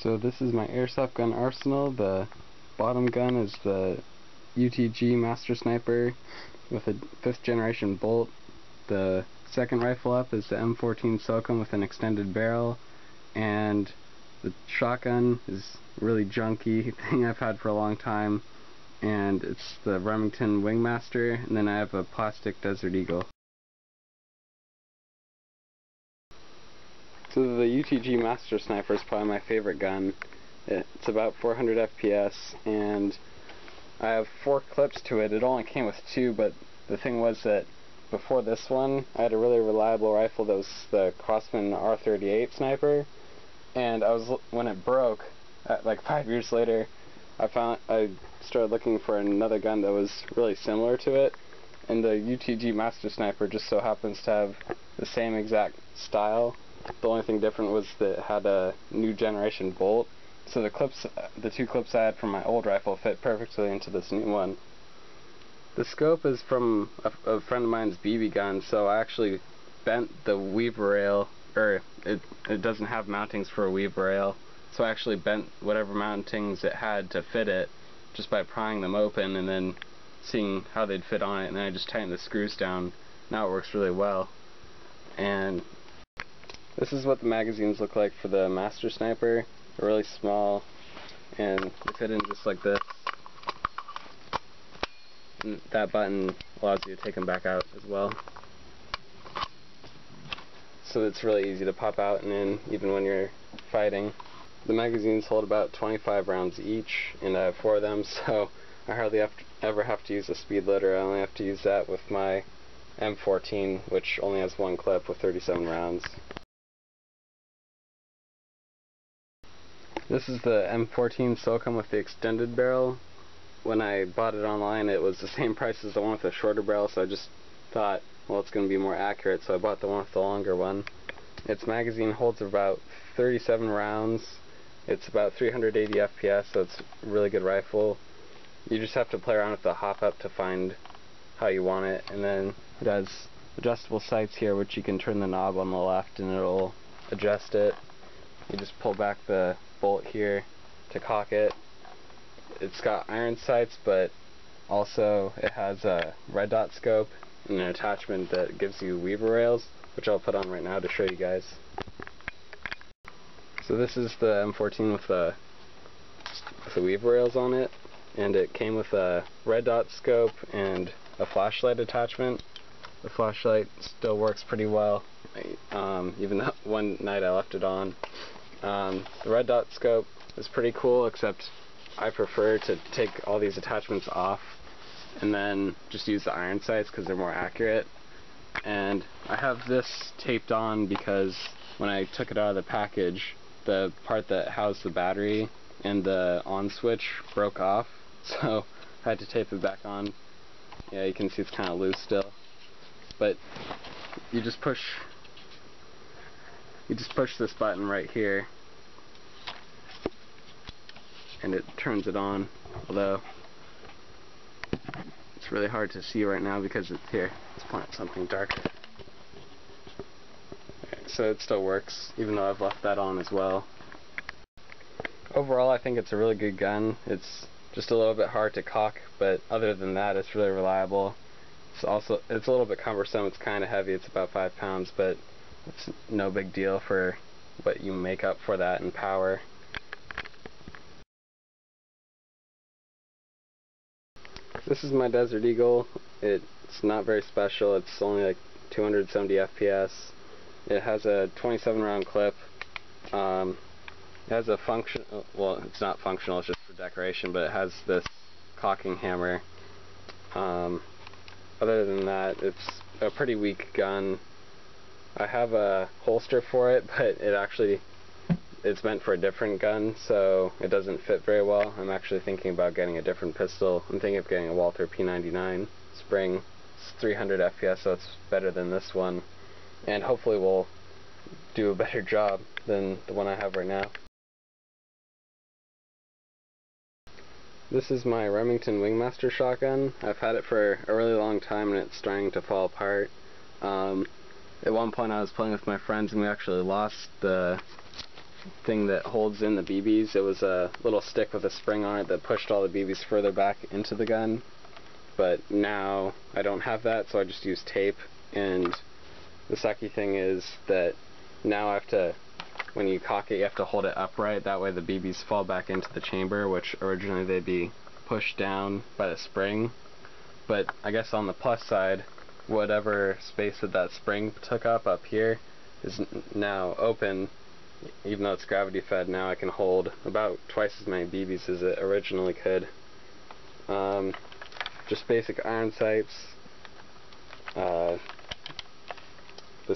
So this is my airsoft gun arsenal. The bottom gun is the UTG Master Sniper with a 5th generation bolt. The second rifle up is the M14 Pelican with an extended barrel, and the shotgun is a really junky thing I've had for a long time, and it's the Remington Wingmaster, and then I have a plastic Desert Eagle. So the UTG Master Sniper is probably my favorite gun. It's about 400 FPS, and I have 4 clips to it. It only came with 2, but the thing was that before this one, I had a really reliable rifle that was the Crosman R38 Sniper, and when it broke, like 5 years later, I started looking for another gun that was really similar to it, and the UTG Master Sniper just so happens to have the same exact style. The only thing different was that it had a new generation bolt, so the 2 clips I had from my old rifle fit perfectly into this new one. The scope is from a friend of mine's BB gun, so I actually bent the weaver rail, or it doesn't have mountings for a weaver rail, so I actually bent whatever mountings it had to fit it just by prying them open and then seeing how they'd fit on it, and then I just tightened the screws down. Now it works really well. And this is what the magazines look like for the Master Sniper. They're really small, and they fit in just like this. And that button allows you to take them back out as well. So it's really easy to pop out and in, even when you're fighting. The magazines hold about 25 rounds each, and I have 4 of them, so I hardly ever have to use a speed loader. I only have to use that with my M14, which only has 1 clip with 37 rounds. This is the M14 Pelican with the extended barrel. When I bought it online, it was the same price as the one with the shorter barrel, so I just thought, well, it's going to be more accurate, so I bought the one with the longer one. Its magazine holds about 37 rounds. It's about 380 FPS, so it's a really good rifle. You just have to play around with the hop up to find how you want it, and then it has adjustable sights here, which you can turn the knob on the left and it'll adjust it. You just pull back the bolt here to cock it. It's got iron sights, but also it has a red dot scope and an attachment that gives you weaver rails, which I'll put on right now to show you guys. So this is the M14 with the weaver rails on it, and it came with a red dot scope and a flashlight attachment. The flashlight still works pretty well, even though one night I left it on. The red dot scope is pretty cool, except I prefer to take all these attachments off and then just use the iron sights because they're more accurate. And I have this taped on because when I took it out of the package, the part that housed the battery and the on switch broke off, so I had to tape it back on. Yeah, you can see it's kind of loose still, but you just push this button right here and it turns it on, although it's really hard to see right now because it's here. Let's point at something darker. Okay, so it still works even though I've left that on as well. Overall, I think it's a really good gun. It's just a little bit hard to cock, but other than that, it's really reliable. It's a little bit cumbersome. It's kind of heavy. It's about 5 pounds, but it's no big deal for what you make up for that in power. This is my Desert Eagle. It's not very special. It's only like 270 FPS. It has a 27 round clip. It has a function. Well, it's not functional. It's just for decoration. But it has this cocking hammer. Other than that, it's a pretty weak gun. I have a holster for it, but it's meant for a different gun, so it doesn't fit very well. I'm actually thinking about getting a different pistol. I'm thinking of getting a Walther P99 Spring. It's 300 FPS, so it's better than this one, and hopefully will do a better job than the one I have right now. This is my Remington Wingmaster shotgun. I've had it for a really long time and it's starting to fall apart. At one point I was playing with my friends and we actually lost the thing that holds in the BBs. It was a little stick with a spring on it that pushed all the BBs further back into the gun. But now I don't have that, so I just use tape. And the sucky thing is that now I have to, when you cock it, you have to hold it upright. That way the BBs fall back into the chamber, which originally they'd be pushed down by the spring. But I guess on the plus side, whatever space that spring took up here is now open. Even though it's gravity fed, now I can hold about twice as many BBs as it originally could. Just basic iron sights. The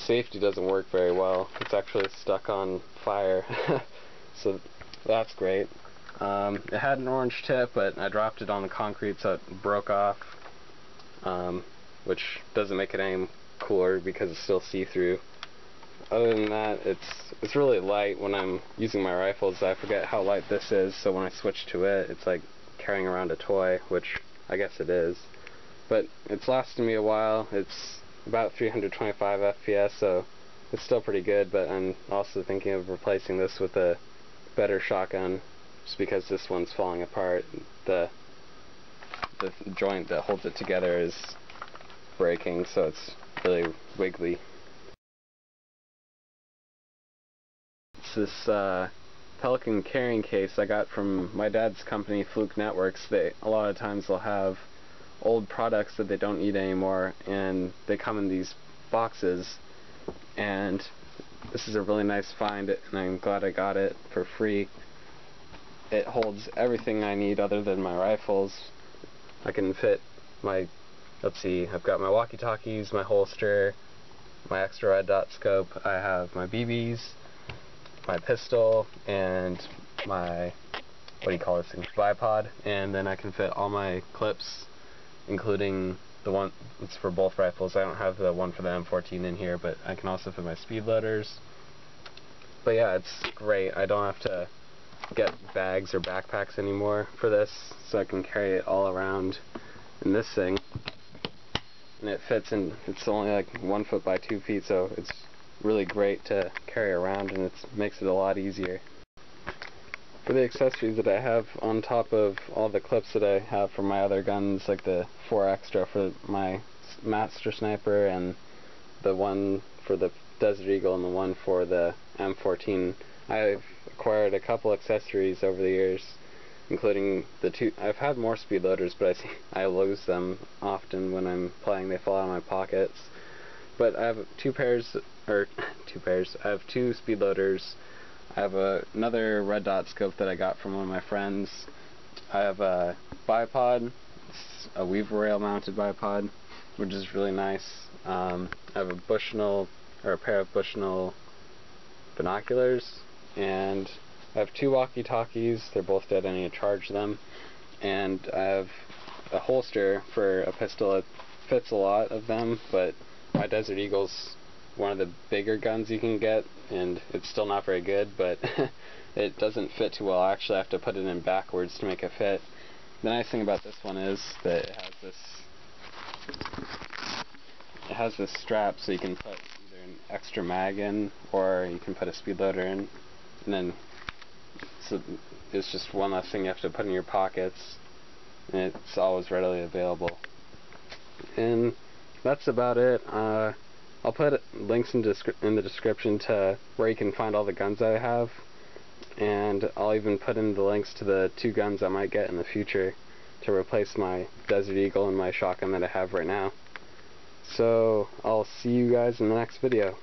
safety doesn't work very well. It's actually stuck on fire, so that's great. It had an orange tip, but I dropped it on the concrete, so it broke off, which doesn't make it any cooler because it's still see-through. Other than that, it's really light. When I'm using my rifles, I forget how light this is, so when I switch to it, it's like carrying around a toy, which I guess it is. But it's lasted me a while. It's about 325 FPS, so it's still pretty good, but I'm also thinking of replacing this with a better shotgun, just because this one's falling apart. The joint that holds it together is breaking, so it's really wiggly. It's this Pelican carrying case I got from my dad's company, Fluke Networks. A lot of times they'll have old products that they don't need anymore, and they come in these boxes, and this is a really nice find, and I'm glad I got it for free. It holds everything I need other than my rifles. I can fit my, let's see, I've got my walkie-talkies, my holster, my extra red dot scope, I have my BBs, my pistol, and my, what do you call this thing, bipod, and then I can fit all my clips, including the one that's for both rifles. I don't have the one for the M14 in here, but I can also fit my speed loaders. But yeah, it's great. I don't have to get bags or backpacks anymore for this, so I can carry it all around in this thing. And it fits in, it's only like 1 foot by 2 feet, so it's really great to carry around, and it makes it a lot easier. For the accessories that I have on top of all the clips that I have for my other guns, like the 4 extra for my Master Sniper and the one for the Desert Eagle and the one for the M14, I've acquired a couple accessories over the years, including the 2. I've had more speed loaders, but I lose them often when I'm playing. They fall out of my pockets. But I have I have 2 speed loaders. I have another red dot scope that I got from one of my friends. I have a bipod. It's a weaver rail mounted bipod, which is really nice. I have a Bushnell, or a pair of Bushnell binoculars, and I have 2 walkie-talkies. They're both dead. I need to charge them. And I have a holster for a pistol. It fits a lot of them, but my Desert Eagle's one of the bigger guns you can get, and it's still not very good, but it doesn't fit too well. I actually have to put it in backwards to make it fit. The nice thing about this one is that it has this strap, so you can put either an extra mag in, or you can put a speed loader in, and then so it's just one less thing you have to put in your pockets, and it's always readily available. And that's about it. I'll put links in the description to where you can find all the guns I have, and I'll even put in the links to the 2 guns I might get in the future to replace my Desert Eagle and my shotgun that I have right now. So I'll see you guys in the next video.